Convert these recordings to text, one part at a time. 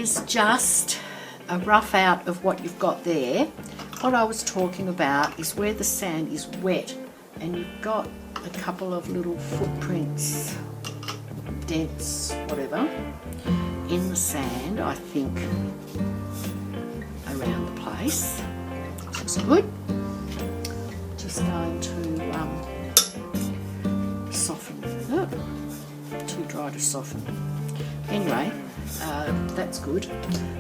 is just a rough out of what you've got there. What I was talking about is where the sand is wet and you've got a couple of little footprints, dents, whatever, in the sand, I think, around the place. Looks good. Just going to soften. Oh, too dry to soften. Anyway, that's good.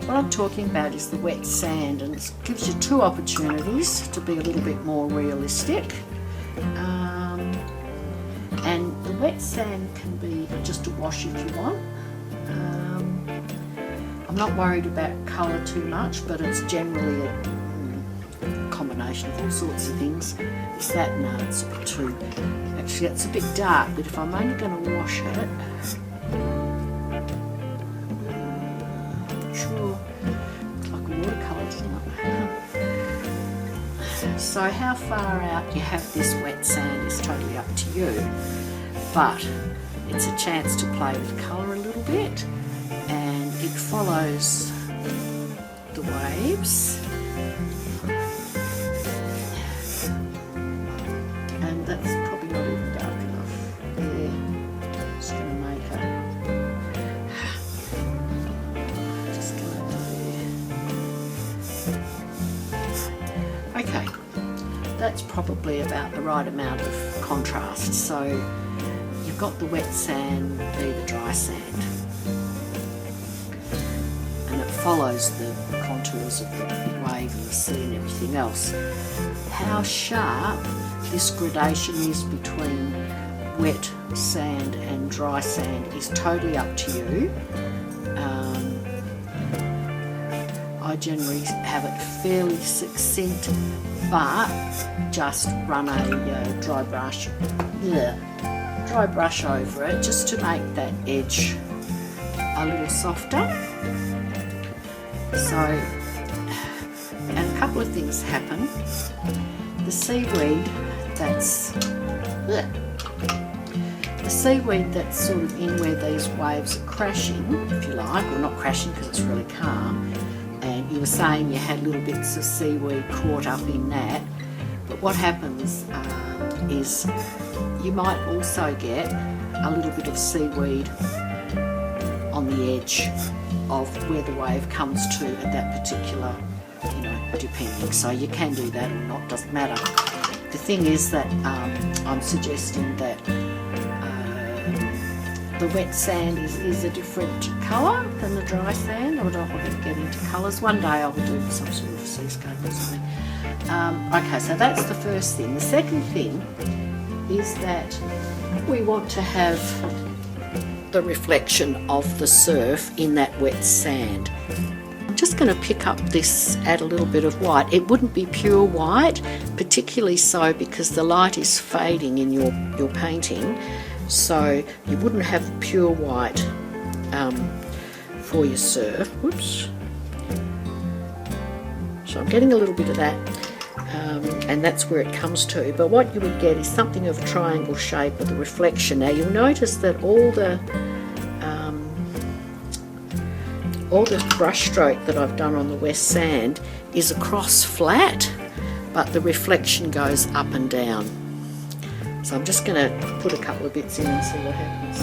What I'm talking about is the wet sand, and it gives you two opportunities to be a little bit more realistic. And the wet sand can be just a wash if you want. I'm not worried about colour too much, but it's generally a combination of all sorts of things. Is that? No, it's a bit too... Actually, it's a bit dark, but if I'm only going to wash it... Sure, it's like a watercolour, doesn't it? So how far out you have this wet sand is totally up to you, but it's a chance to play with colour a little bit, and it follows the waves, and that's probably not even dark enough there. Just going to make a... Just go over there. Okay, that's probably about the right amount of contrast. So you've got the wet sand be the dry sand, and it follows the contours of the wave and the sea and everything else. How sharp this gradation is between wet sand and dry sand is totally up to you. I generally have it fairly succinct, but just run a dry brush over it just to make that edge a little softer. So, and a couple of things happen. The seaweed that's sort of in where these waves are crashing, if you like, or not crashing because it's really calm, and you were saying you had little bits of seaweed caught up in that, but what happens is you might also get a little bit of seaweed on the edge of where the wave comes to at that particular, depending. So you can do that or not, doesn't matter. The thing is that I'm suggesting that the wet sand is a different colour than the dry sand. I don't want to get into colours. One day I will do some sort of seascape or something. Okay, so that's the first thing. The second thing is that we want to have the reflection of the surf in that wet sand. I'm just going to pick up this, add a little bit of white. It wouldn't be pure white, particularly so because the light is fading in your painting, so you wouldn't have pure white for your surf. Whoops. So I'm getting a little bit of that. And that's where it comes to. But what you would get is something of a triangle shape with a reflection. Now you'll notice that all the brush stroke that I've done on the west sand is across flat, but the reflection goes up and down. So I'm just going to put a couple of bits in and see what happens.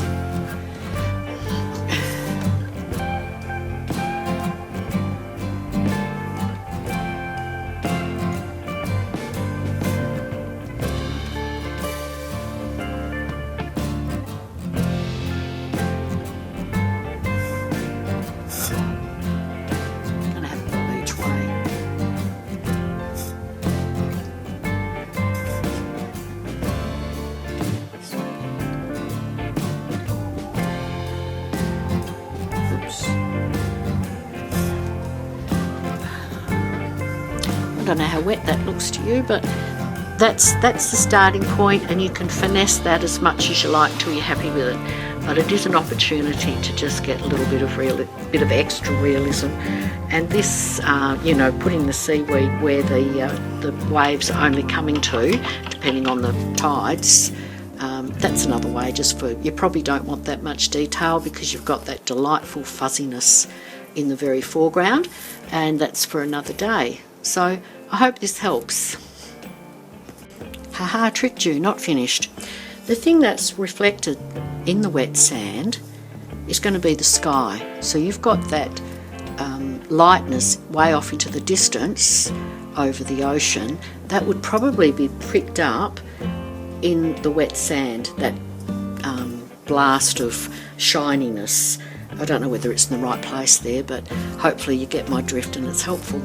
I don't know how wet that looks to you, but that's the starting point, and you can finesse that as much as you like till you're happy with it. But it is an opportunity to just get a little bit of extra realism. And this, putting the seaweed where the waves are only coming to, depending on the tides, that's another way. You probably don't want that much detail because you've got that delightful fuzziness in the very foreground, and that's for another day. So I hope this helps. Haha, tricked you, not finished. The thing that's reflected in the wet sand is going to be the sky. So you've got that lightness way off into the distance over the ocean. That would probably be picked up in the wet sand, that blast of shininess. I don't know whether it's in the right place there, but hopefully you get my drift and it's helpful.